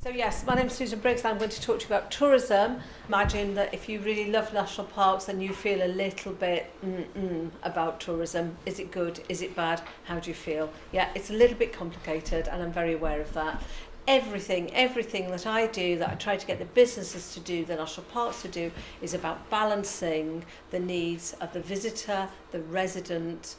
So yes, my name is Susan Briggs and I'm going to talk to you about tourism. Imagine that if you really love national parks then you feel a little bit about tourism. Is it good? Is it bad? How do you feel? Yeah, it's a little bit complicated and I'm very aware of that. Everything that I do, that I try to get the businesses to do, the national parks to do, is about balancing the needs of the visitor, the resident,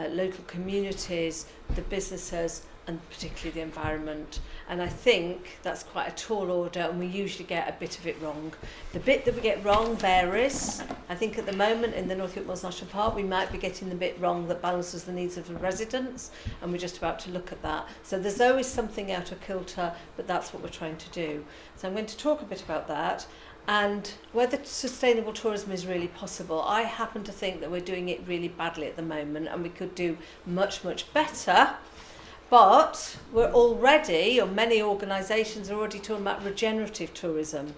local communities, the businesses, and particularly the environment. And I think that's quite a tall order and we usually get a bit of it wrong. The bit that we get wrong varies. I think at the moment in the North York Moors National Park we might be getting the bit wrong that balances the needs of the residents, and we're just about to look at that. So there's always something out of kilter, but that's what we're trying to do. So I'm going to talk a bit about that and whether sustainable tourism is really possible. I happen to think that we're doing it really badly at the moment and we could do much better. But we're already, or many organisations are already talking about regenerative tourism.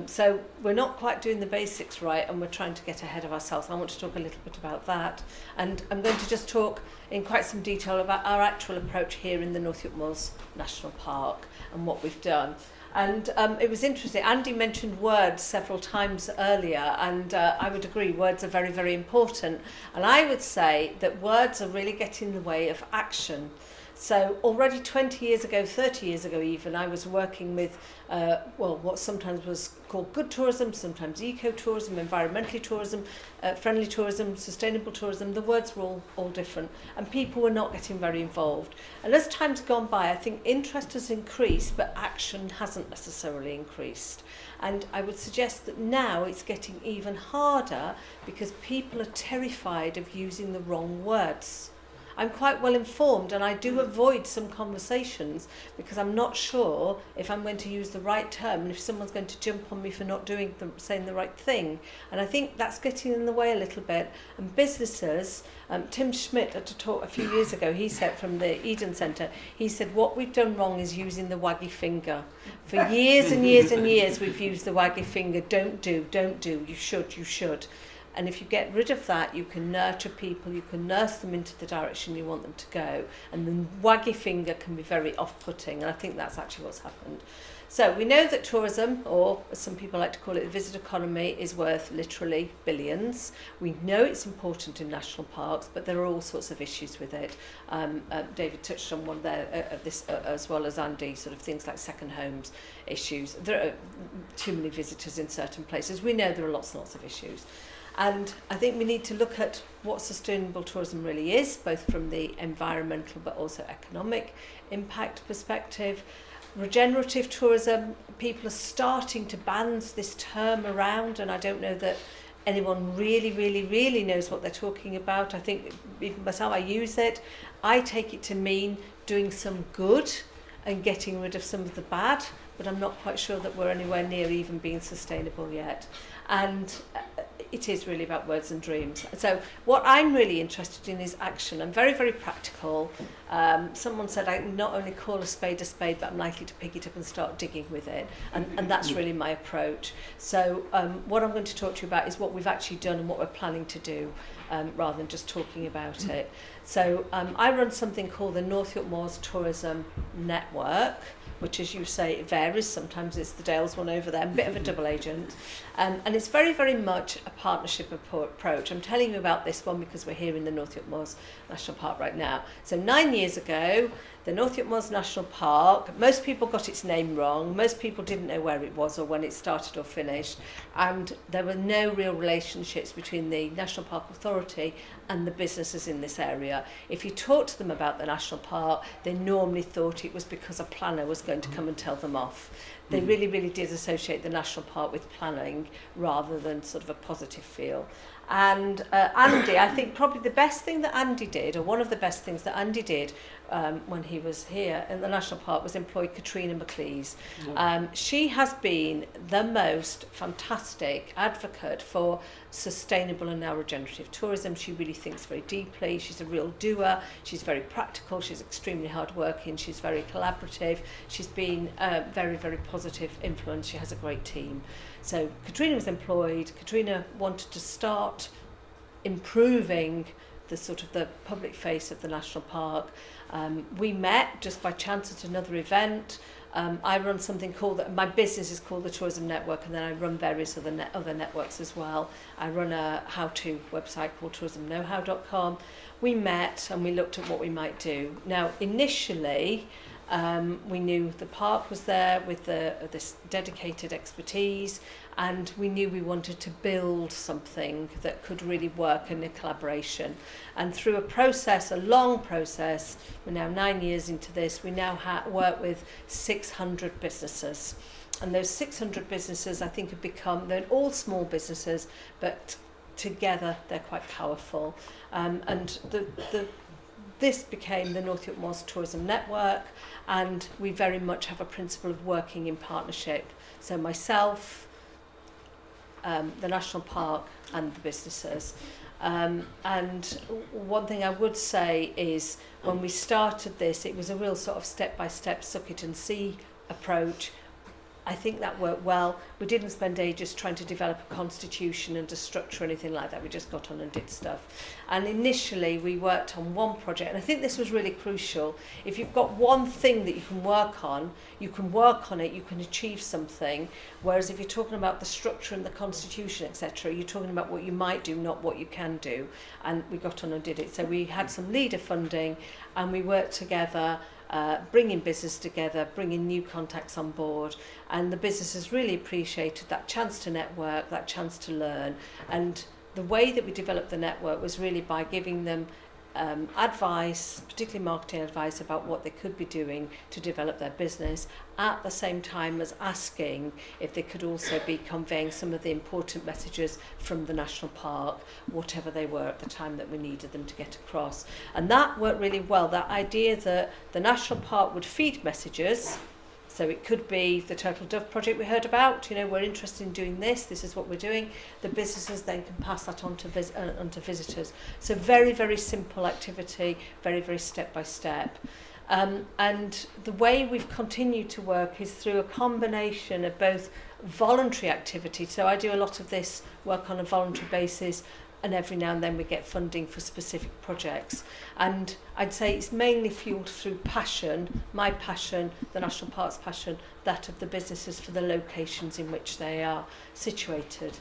So we're not quite doing the basics right and we're trying to get ahead of ourselves. I want to talk a little bit about that. And I'm going to just talk in quite some detail about our actual approach here in the North York Moors National Park and what we've done. And it was interesting, Andy mentioned words several times earlier, and I would agree, words are very important. And I would say that words are really getting in the way of action. So already 20 years ago, 30 years ago even, I was working with what sometimes was called good tourism, sometimes eco-tourism, environmentally tourism, friendly tourism, sustainable tourism. The words were all different and people were not getting very involved. And as time's gone by, I think interest has increased, but action hasn't necessarily increased. And I would suggest that now it's getting even harder because people are terrified of using the wrong words. I'm quite well informed and I do avoid some conversations because I'm not sure if I'm going to use the right term and if someone's going to jump on me for not saying the right thing. And I think that's getting in the way a little bit. And businesses, Tim Schmidt at a talk a few years ago, he said from the Eden Centre, he said what we've done wrong is using the waggy finger. For years and years we've used the waggy finger, don't do, you should. And if you get rid of that, you can nurture people, you can nurse them into the direction you want them to go. And the waggy finger can be very off-putting, and I think that's actually what's happened. So we know that tourism, or as some people like to call it, the visitor economy, is worth literally billions. We know it's important in national parks, but there are all sorts of issues with it. David touched on one there, this as well as Andy, sort of things like second homes issues. There are too many visitors in certain places. We know there are lots and lots of issues. And I think we need to look at what sustainable tourism really is, both from the environmental but also economic impact perspective. Regenerative tourism, people are starting to band this term around, and I don't know that anyone really knows what they're talking about. I think even myself, I use it. I take it to mean doing some good and getting rid of some of the bad, but I'm not quite sure that we're anywhere near even being sustainable yet. And it is really about words and dreams. So what I'm really interested in is action. I'm very practical. Someone said I not only call a spade, but I'm likely to pick it up and start digging with it. And that's really my approach. So what I'm going to talk to you about is what we've actually done and what we're planning to do, rather than just talking about it. So I run something called the North York Moors Tourism Network, which, as you say, varies. Sometimes it's the Dales one over there, a bit of a double agent. And it's very much a partnership approach. I'm telling you about this one because we're here in the North York Moors National Park right now. So 9 years ago, the North York Moors National Park, most people got its name wrong. Most people didn't know where it was or when it started or finished. And there were no real relationships between the National Park Authority and the businesses in this area. If you talked to them about the national park, they normally thought it was because a planner was going to come and tell them off. They really did associate the national park with planning rather than sort of a positive feel. And Andy, I think probably the best thing that Andy did, or one of the best things that Andy did when he was here in the National Park, was employ Katrina McLeese. She has been the most fantastic advocate for sustainable and now regenerative tourism. She really thinks very deeply. She's a real doer. She's very practical. She's extremely hardworking. She's very collaborative. She's been a very positive influence. She has a great team. So Katrina was employed. Katrina wanted to start improving the sort of the public face of the national park. We met just by chance at another event. I run something called, my business is called the Tourism Network, and then I run various other networks as well. I run a how-to website called tourismknowhow.com. We met and we looked at what we might do. Now, initially, we knew the park was there with this dedicated expertise, and we knew we wanted to build something that could really work in a collaboration. And through a long process, we're now 9 years into this, we now work with 600 businesses. And those 600 businesses, I think, have become, they're all small businesses, but together they're quite powerful. And this became the North York Moors Tourism Network, and we very much have a principle of working in partnership. So myself, the National Park and the businesses. And one thing I would say is when we started this, it was a real sort of step-by-step suck it and see approach. I think that worked well. We didn't spend ages trying to develop a constitution and a structure or anything like that. We just got on and did stuff. And initially we worked on one project, and I think this was really crucial. If you've got one thing that you can work on it, you can achieve something. Whereas if you're talking about the structure and the constitution, etc., you're talking about what you might do, not what you can do. And we got on and did it. So we had some leader funding, and we worked together, bringing business together, bringing new contacts on board, and the businesses really appreciated that chance to network, that chance to learn. And the way that we developed the network was really by giving them advice, particularly marketing advice, about what they could be doing to develop their business, at the same time as asking if they could also be conveying some of the important messages from the national park, whatever they were at the time that we needed them to get across. And that worked really well, that idea that the national park would feed messages. So it could be the Turtle Dove project we heard about, we're interested in doing this is what we're doing. The businesses then can pass that on to visitors. So very, very simple activity, very, very step by step. And the way we've continued to work is through a combination of both voluntary activity. So I do a lot of this work on a voluntary basis, and every now and then we get funding for specific projects. And I'd say it's mainly fueled through passion, my passion, the National Park's passion, that of the businesses for the locations in which they are situated.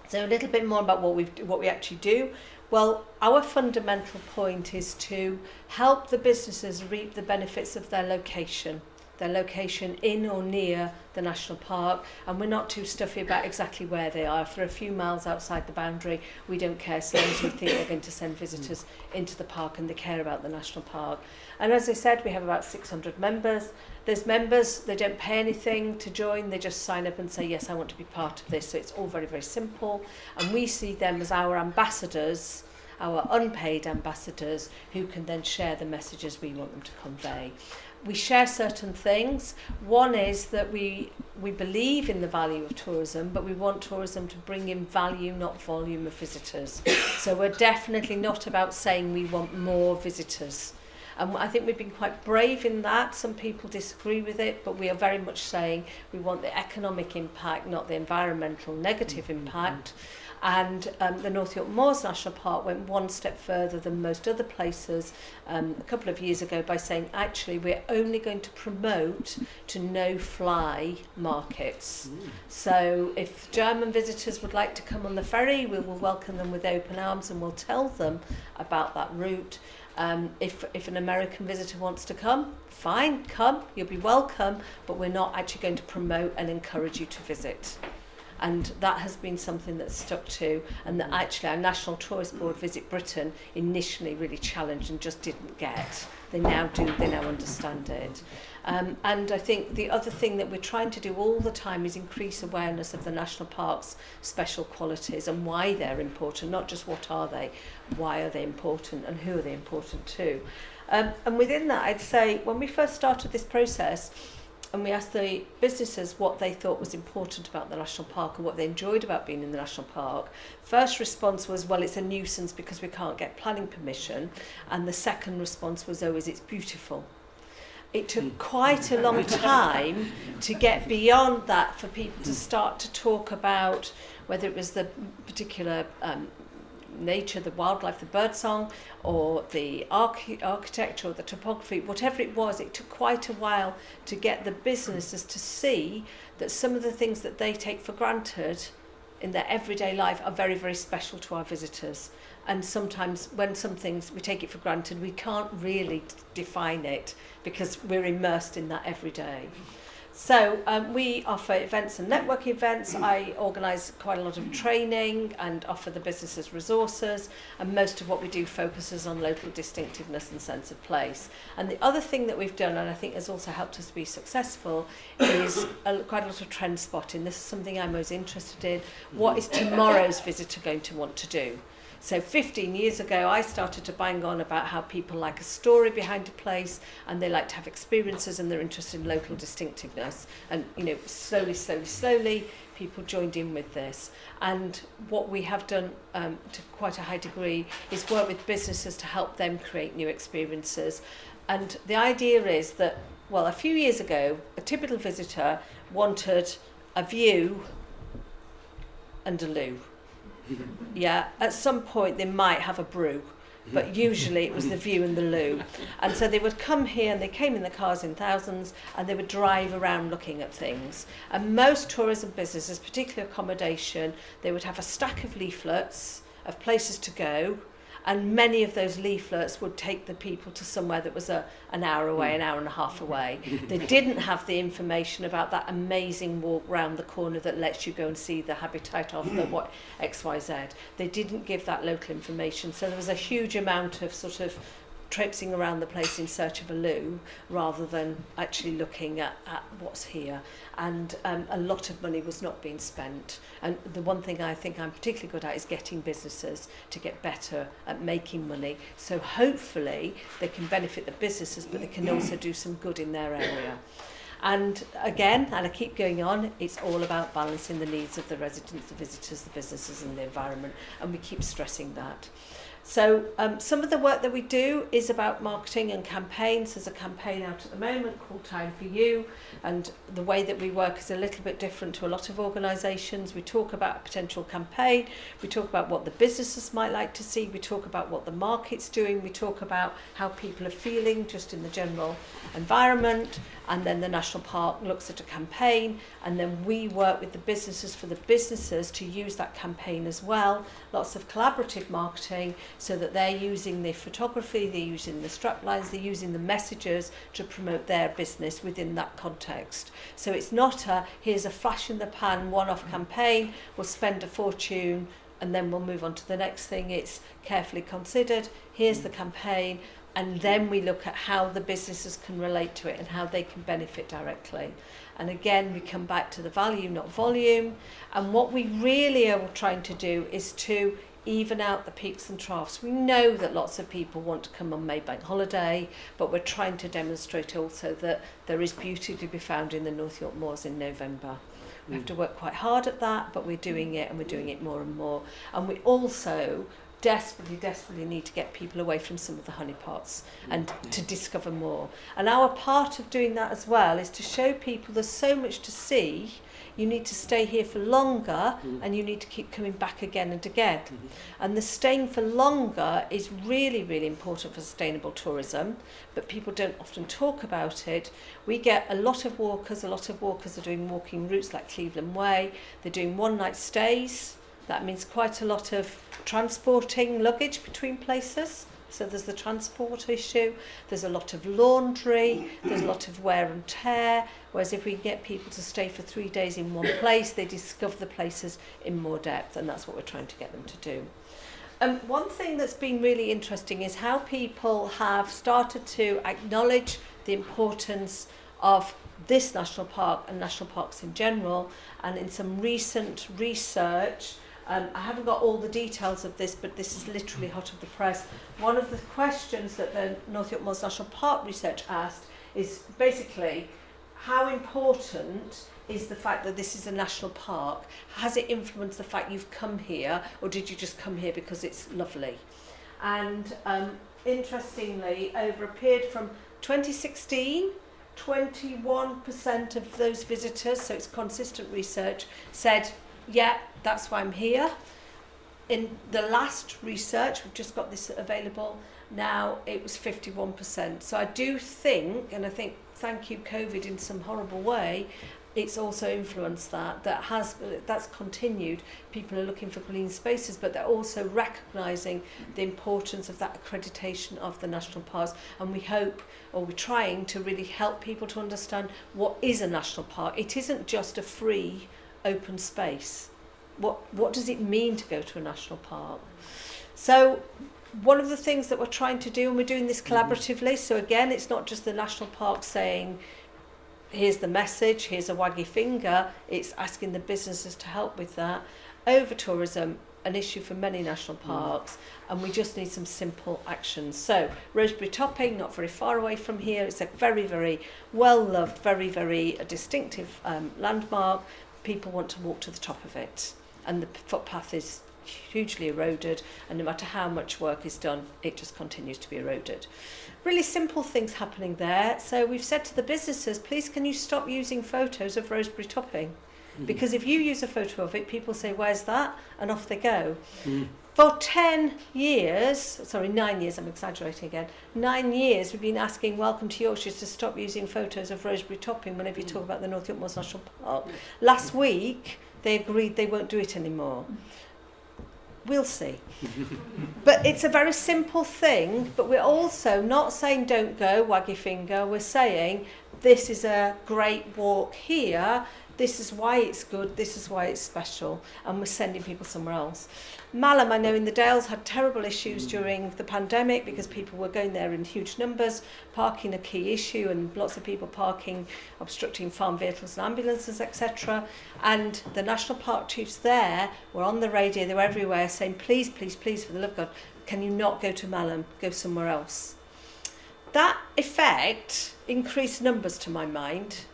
So a little bit more about what we actually do. Well, our fundamental point is to help the businesses reap the benefits of their location in or near the national park, and we're not too stuffy about exactly where they are. If they're a few miles outside the boundary, we don't care, so long as we think we're going to send visitors into the park and they care about the national park. And as I said, we have about 600 members. There's members, they don't pay anything to join, they just sign up and say, yes, I want to be part of this. So it's all very, very simple, and we see them as our ambassadors, our unpaid ambassadors, who can then share the messages we want them to convey. We share certain things. One is that we believe in the value of tourism, but we want tourism to bring in value, not volume of visitors. So we're definitely not about saying we want more visitors. And I think we've been quite brave in that. Some people disagree with it, but we are very much saying we want the economic impact, not the environmental negative impact. And the North York Moors National Park went one step further than most other places a couple of years ago by saying, actually, we're only going to promote to no-fly markets. So if German visitors would like to come on the ferry, we will welcome them with open arms and we'll tell them about that route. If an American visitor wants to come, fine, come, you'll be welcome, but we're not actually going to promote and encourage you to visit. And that has been something that's stuck to, and that actually our National Tourist Board Visit Britain initially really challenged and just didn't get. They now do, they now understand it. And I think the other thing that we're trying to do all the time is increase awareness of the national parks' special qualities and why they're important, not just what are they, why are they important and who are they important to. And within that, I'd say when we first started this process, and we asked the businesses what they thought was important about the national park and what they enjoyed about being in the national park. First response was, well, it's a nuisance because we can't get planning permission. And the second response was, oh, it's beautiful. It took quite a long time to get beyond that for people to start to talk about whether it was the particular nature, the wildlife, the birdsong, or the architecture or the topography, whatever it was, it took quite a while to get the businesses to see that some of the things that they take for granted in their everyday life are very, very special to our visitors. And sometimes when some things we take it for granted, we can't really define it because we're immersed in that every day. So we offer events and networking events. I organise quite a lot of training and offer the businesses resources, and most of what we do focuses on local distinctiveness and sense of place. And the other thing that we've done, and I think has also helped us to be successful, is quite a lot of trend spotting. This is something I'm most interested in. What is tomorrow's visitor going to want to do? So 15 years ago, I started to bang on about how people like a story behind a place, and they like to have experiences, and they're interested in local distinctiveness. And, you know, slowly, people joined in with this. And what we have done to quite a high degree is work with businesses to help them create new experiences. And the idea is that, well, a few years ago, a typical visitor wanted a view and a loo. Yeah, at some point they might have a brew, but usually it was the view and the loo. And so they would come here, and they came in the cars in thousands, and they would drive around looking at things. And most tourism businesses, particularly accommodation, they would have a stack of leaflets of places to go, and many of those leaflets would take the people to somewhere that was an hour away, an hour and a half away. They didn't have the information about that amazing walk round the corner that lets you go and see the habitat of the what XYZ. They didn't give that local information, so there was a huge amount of sort of traipsing around the place in search of a loo rather than actually looking at what's here. And a lot of money was not being spent. And the one thing I think I'm particularly good at is getting businesses to get better at making money. So hopefully they can benefit the businesses, but they can also do some good in their area. And again, and I keep going on, it's all about balancing the needs of the residents, the visitors, the businesses and the environment. And we keep stressing that. So some of the work that we do is about marketing and campaigns. There's a campaign out at the moment called Time for You, and the way that we work is a little bit different to a lot of organisations. We talk about a potential campaign, we talk about what the businesses might like to see, we talk about what the market's doing, we talk about how people are feeling just in the general environment, and then the National Park looks at a campaign, and then we work with the businesses for the businesses to use that campaign as well. Lots of collaborative marketing, so that they're using the photography, they're using the straplines, they're using the messages to promote their business within that context. So it's not here's a flash in the pan, one-off campaign, we'll spend a fortune and then we'll move on to the next thing. It's carefully considered, here's the campaign, and then we look at how the businesses can relate to it and how they can benefit directly. And again, we come back to the value, not volume. And what we really are trying to do is to even out the peaks and troughs. We know that lots of people want to come on Maybank holiday, but we're trying to demonstrate also that there is beauty to be found in the North York Moors in November. We have to work quite hard at that, but we're doing it, and we're doing it more and more. And we also desperately need to get people away from some of the honeypots and to discover more. And our part of doing that as well is to show people there's so much to see. You need to stay here for longer, and you need to keep coming back again and again. And the staying for longer is really, really important for sustainable tourism, but people don't often talk about it. We get a lot of walkers are doing walking routes like Cleveland Way. They're doing one-night stays. That means quite a lot of transporting luggage between places. So there's the transport issue, there's a lot of laundry, there's a lot of wear and tear, whereas if we can get people to stay for 3 days in one place, they discover the places in more depth, and that's what we're trying to get them to do. One thing that's been really interesting is how people have started to acknowledge the importance of this national park and national parks in general, and in some recent research, I haven't got all the details of this, but this is literally hot off the press. One of the questions that the North York Moors National Park research asked is basically, how important is the fact that this is a national park? Has it influenced the fact you've come here, or did you just come here because it's lovely? And interestingly, over a period from 2016, 21% of those visitors, so it's consistent research, said, yeah, that's why I'm here. in the last research, we've just got this available now, it was 51%. So I do think, and I think, thank you COVID in some horrible way, it's also influenced that's continued. People are looking for clean spaces, but they're also recognising the importance of that accreditation of the national parks, and we hope, or we're trying to really help people to understand what is a national park. It isn't just a free open space. What does it mean to go to a national park? So one of the things that we're trying to do, and we're doing this collaboratively, so again, it's not just the national park saying, here's the message, here's a waggy finger, it's asking the businesses to help with that. Over-tourism, an issue for many national parks, and we just need some simple actions. So, Rosebery Topping, not very far away from here, it's a very, very well-loved, very, very distinctive landmark. People want to walk to the top of it, and the footpath is hugely eroded, and no matter how much work is done, it just continues to be eroded. Really simple things happening there. So we've said to the businesses, please can you stop using photos of Rosebery Topping? Because if you use a photo of it, people say, where's that? And off they go. For 9 years, I'm exaggerating again, 9 years we've been asking Welcome to Yorkshire to stop using photos of Rosebery Topping whenever you talk about the North York Moors National Park. Last week, they agreed they won't do it anymore. We'll see. But it's a very simple thing, but we're also not saying don't go, waggy finger. We're saying this is a great walk here, this is why it's good, this is why it's special, and we're sending people somewhere else. Malham, I know in the Dales, had terrible issues during the pandemic because people were going there in huge numbers, parking a key issue, and lots of people parking, obstructing farm vehicles and ambulances, etc. And the National Park chiefs there were on the radio, they were everywhere saying, please, please, please, for the love of God, can you not go to Malham, go somewhere else? That effect increased numbers to my mind,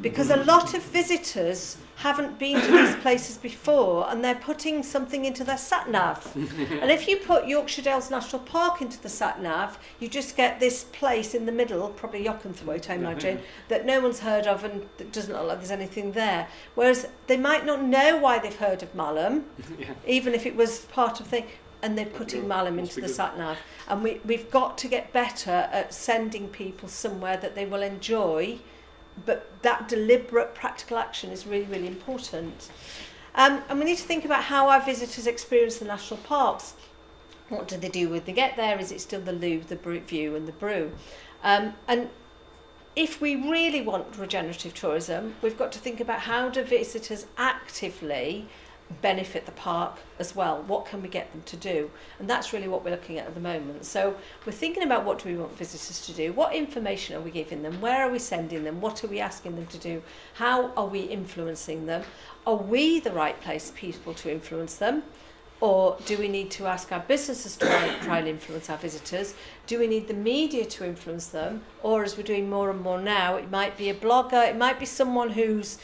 because a lot of visitors haven't been to these places before, and they're putting something into their sat-nav. And if you put Yorkshire Dales National Park into the sat-nav, you just get this place in the middle, probably Yocknthwaite, I imagine, that no one's heard of, and it doesn't look like there's anything there. Whereas they might not know why they've heard of Malham, even if it was part of the... and they're putting Malham into the sat-nav. And we've got to get better at sending people somewhere that they will enjoy, but that deliberate practical action is really, really important. And we need to think about how our visitors experience the national parks. What do they do when they get there? Is it still the loo, the view and the brew? And if we really want regenerative tourism, we've got to think about how do visitors actively benefit the park as well. What can we get them to do? And that's really what we're looking at the moment. So we're thinking about what do we want visitors to do? What information are we giving them? Where are we sending them? What are we asking them to do? How are we influencing them? Are we the right people to influence them? Or do we need to ask our businesses to try and influence our visitors? Do we need the media to influence them? Or, as we're doing more and more now, it might be a blogger, it might be someone who's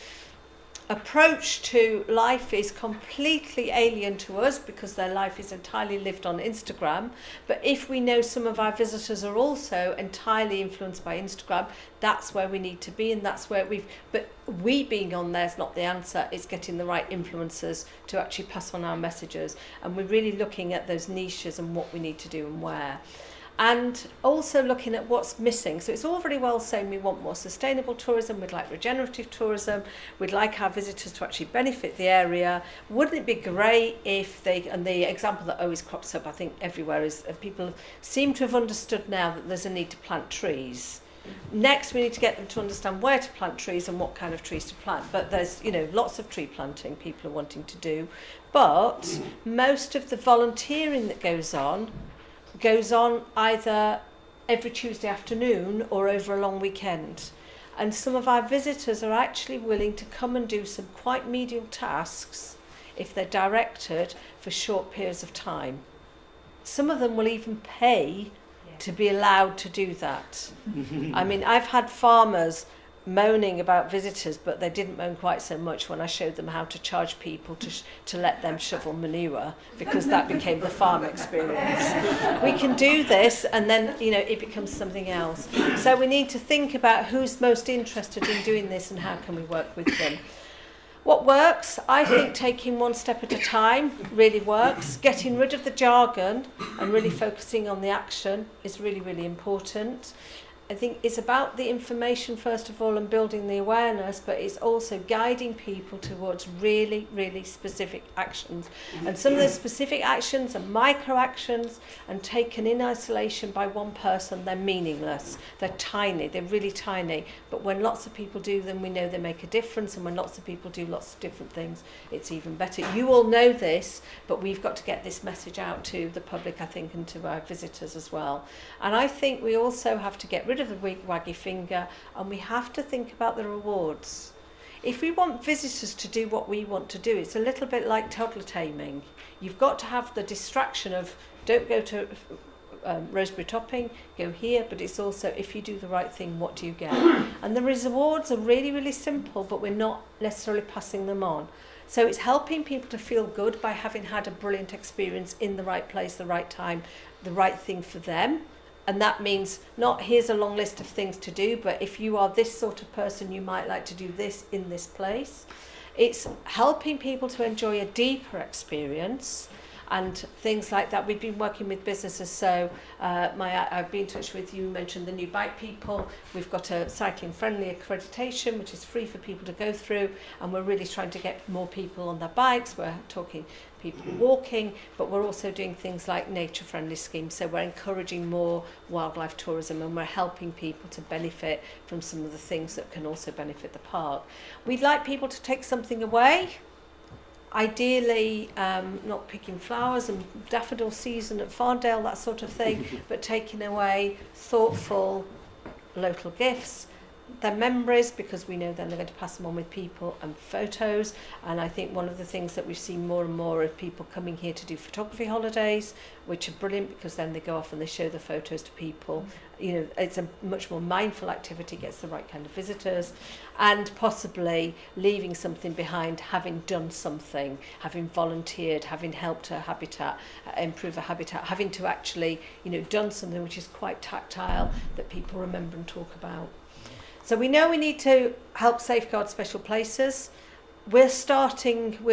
approach to life is completely alien to us because their life is entirely lived on Instagram. But if we know some of our visitors are also entirely influenced by Instagram, that's where we need to be, and that's where we being on there is not the answer. It's getting the right influencers to actually pass on our messages, and we're really looking at those niches and what we need to do and where. And also looking at what's missing. So it's all very well saying we want more sustainable tourism, we'd like regenerative tourism, we'd like our visitors to actually benefit the area. Wouldn't it be great if and the example that always crops up, I think everywhere, is people seem to have understood now that there's a need to plant trees. Next, we need to get them to understand where to plant trees and what kind of trees to plant. But there's, lots of tree planting people are wanting to do. But most of the volunteering that goes on either every Tuesday afternoon or over a long weekend. And some of our visitors are actually willing to come and do some quite menial tasks if they're directed for short periods of time. Some of them will even pay to be allowed to do that. I mean, I've had farmers moaning about visitors, but they didn't moan quite so much when I showed them how to charge people to let them shovel manure, because that became the farm experience. We can do this, and then it becomes something else. So we need to think about who's most interested in doing this and how can we work with them. What works? I think taking one step at a time really works. Getting rid of the jargon and really focusing on the action is really, really important. I think it's about the information first of all and building the awareness, but it's also guiding people towards really, really specific actions. And some of those specific actions are micro actions, and taken in isolation by one person, they're meaningless. They're tiny, they're really tiny. But when lots of people do them, we know they make a difference. And when lots of people do lots of different things, it's even better. You all know this, but we've got to get this message out to the public, I think, and to our visitors as well. And I think we also have to get rid of the weak waggy finger, and we have to think about the rewards. If we want visitors to do what we want to do, it's a little bit like toddler taming. You've got to have the distraction of don't go to roseberry topping, go here, but it's also if you do the right thing, what do you get? And the rewards are really, really simple, but we're not necessarily passing them on. So it's helping people to feel good by having had a brilliant experience in the right place, the right time, the right thing for them. And that means not here's a long list of things to do, but if you are this sort of person, you might like to do this in this place. It's helping people to enjoy a deeper experience and things like that. We've been working with businesses, so I've been in touch with, you mentioned the new bike people. We've got a cycling friendly accreditation, which is free for people to go through, and we're really trying to get more people on their bikes. We're talking people walking, but we're also doing things like nature friendly schemes, so we're encouraging more wildlife tourism, and we're helping people to benefit from some of the things that can also benefit the park. We'd like people to take something away. Ideally, not picking flowers and daffodil season at Farndale, that sort of thing, but taking away thoughtful local gifts. Their memories, because we know then they're going to pass them on with people, and photos. And I think one of the things that we've seen more and more are people coming here to do photography holidays, which are brilliant because then they go off and they show the photos to people. You know, it's a much more mindful activity, gets the right kind of visitors, and possibly leaving something behind, having done something, having volunteered, having helped a habitat, improve a habitat, having to actually, you know, done something which is quite tactile that people remember and talk about. So we know we need to help safeguard special places. We're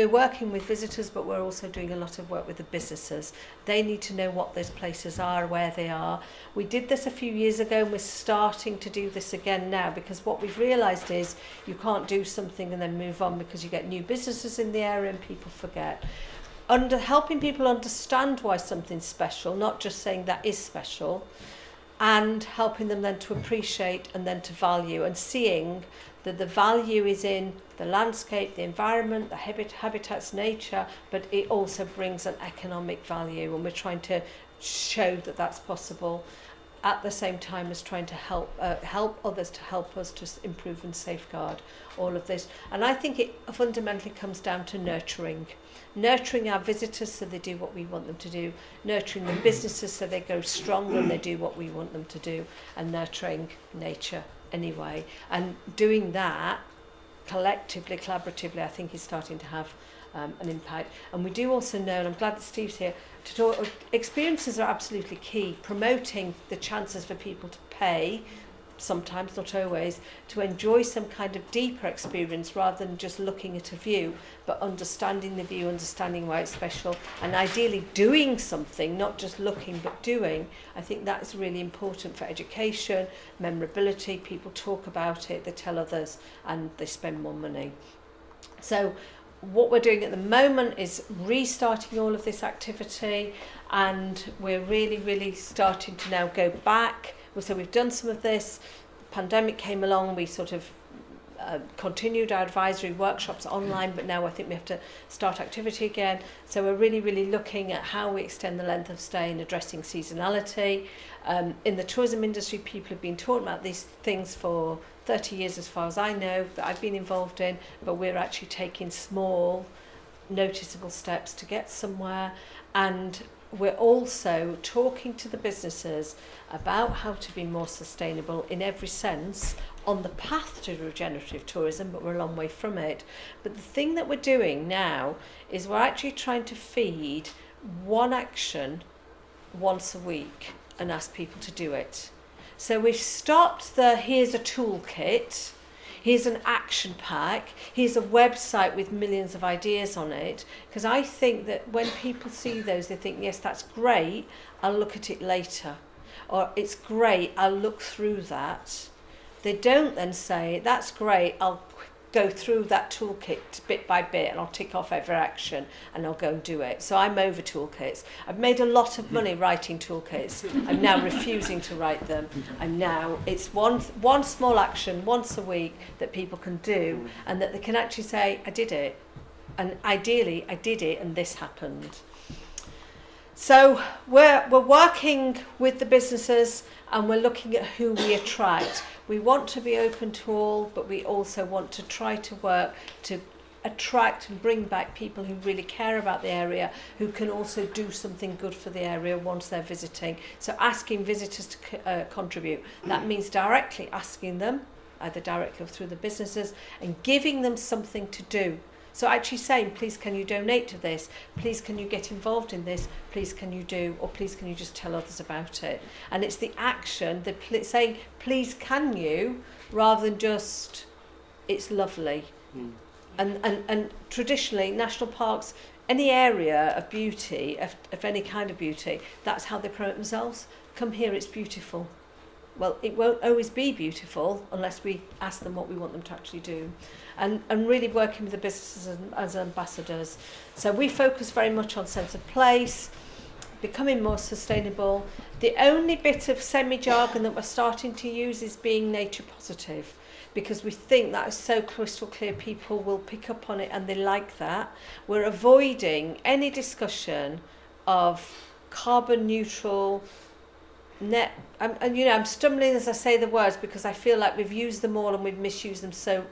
working with visitors, but we're also doing a lot of work with the businesses. They need to know what those places are, where they are. We did this a few years ago, and we're starting to do this again now, because what we've realised is you can't do something and then move on, because you get new businesses in the area and people forget. Helping people understand why something's special, not just saying that is special, and helping them then to appreciate and then to value, and seeing that the value is in the landscape, the environment, the habitats, nature, but it also brings an economic value, and we're trying to show that that's possible at the same time as trying to help others to help us to improve and safeguard all of this. And I think it fundamentally comes down to nurturing our visitors so they do what we want them to do, nurturing the businesses so they go stronger and they do what we want them to do, and nurturing nature anyway. And doing that collectively, collaboratively, I think is starting to have an impact. And we do also know, and I'm glad that Steve's here, to talk, experiences are absolutely key. Promoting the chances for people to pay, sometimes, not always, to enjoy some kind of deeper experience rather than just looking at a view, but understanding the view, understanding why it's special, and ideally doing something, not just looking but doing. I think that's really important for education, memorability. People talk about it, they tell others, and they spend more money. So what we're doing at the moment is restarting all of this activity, and we're really starting to now go back. So we've done some of this. The pandemic came along, we sort of continued our advisory workshops online, but now I think we have to start activity again. So we're really looking at how we extend the length of stay and addressing seasonality. In the tourism industry, people have been talking about these things for 30 years as far as I know, that I've been involved in, but we're actually taking small, noticeable steps to get somewhere. And we're also talking to the businesses about how to be more sustainable in every sense on the path to regenerative tourism, but we're a long way from it. But the thing that we're doing now is we're actually trying to feed one action once a week and ask people to do it. So we've stopped the here's a toolkit. here's an action pack, here's a website with millions of ideas on it. Because I think that when people see those, they think, yes, that's great, I'll look at it later. Or it's great, I'll look through that. They don't then say, that's great, I'll go through that toolkit bit by bit and I'll tick off every action and I'll go and do it. So I'm over toolkits. I've made a lot of money writing toolkits. I'm now refusing to write them. It's one small action once a week that people can do, and that they can actually say, I did it. And ideally, I did it and this happened. So we're working with the businesses and we're looking at who we attract. We want to be open to all, but we also want to try to work to attract and bring back people who really care about the area, who can also do something good for the area once they're visiting. So asking visitors to contribute. That means directly asking them, either directly or through the businesses, and giving them something to do. So actually saying, please can you donate to this? Please can you get involved in this? Please can you do? Or please can you just tell others about it? And it's the action, saying, please can you, rather than just, it's lovely. And traditionally, national parks, any area of beauty, of any kind of beauty, that's how they promote themselves. Come here, it's beautiful. Well, it won't always be beautiful unless we ask them what we want them to actually do. And really working with the businesses as ambassadors. So we focus very much on sense of place, becoming more sustainable. The only bit of semi-jargon that we're starting to use is being nature positive, because we think that is so crystal clear, people will pick up on it and they like that. We're avoiding any discussion of carbon neutral, net, I'm stumbling as I say the words because I feel like we've used them all and we've misused them so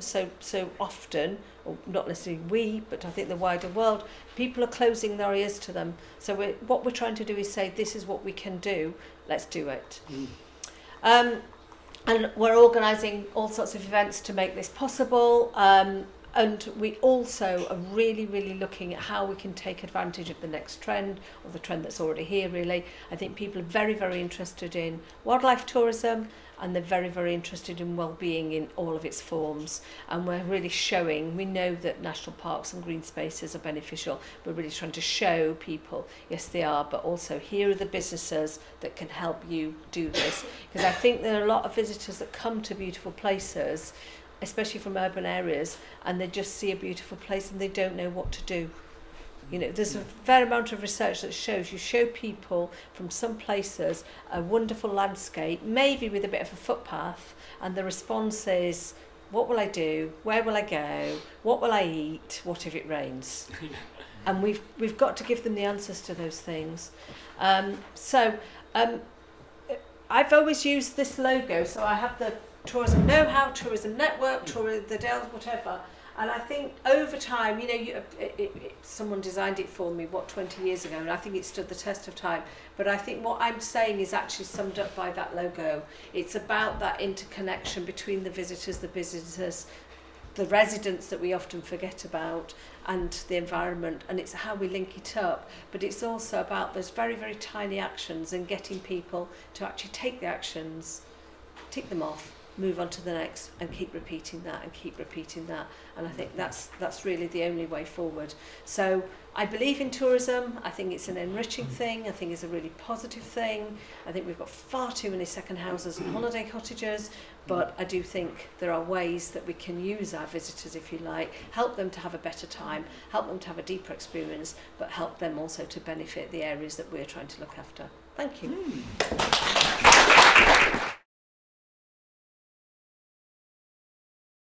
often, or not necessarily we, but I think the wider world. People are closing their ears to them. So what we're trying to do is say, this is what we can do, let's do it. And we're organising all sorts of events to make this possible. And we also are really looking at how we can take advantage of the next trend, or the trend that's already here really. I think people are very interested in wildlife tourism, and they're very interested in well-being in all of its forms. And we're really showing, we know that national parks and green spaces are beneficial. We're really trying to show people, yes they are, but also here are the businesses that can help you do this. Because I think there are a lot of visitors that come to beautiful places, especially from urban areas, and they just see a beautiful place and they don't know what to do. You know, there's a fair amount of research that shows you show people from some places a wonderful landscape, maybe with a bit of a footpath, and the response is, what will I do? Where will I go? What will I eat? What if it rains? And we've got to give them the answers to those things. I've always used this logo, so I have the Tourism Know-How, Tourism Network, the Dales, whatever. And I think over time, someone designed it for me, 20 years ago, and I think it stood the test of time. But I think what I'm saying is actually summed up by that logo. It's about that interconnection between the visitors, the residents that we often forget about, and the environment, and it's how we link it up. But it's also about those very tiny actions and getting people to actually take the actions, tick them off, move on to the next, and keep repeating that and keep repeating that. And I think that's really the only way forward. So I believe in tourism. I think it's an enriching thing. I think it's a really positive thing. I think we've got far too many second houses and holiday cottages, but I do think there are ways that we can use our visitors, if you like, help them to have a better time, help them to have a deeper experience, but help them also to benefit the areas that we're trying to look after. Thank you.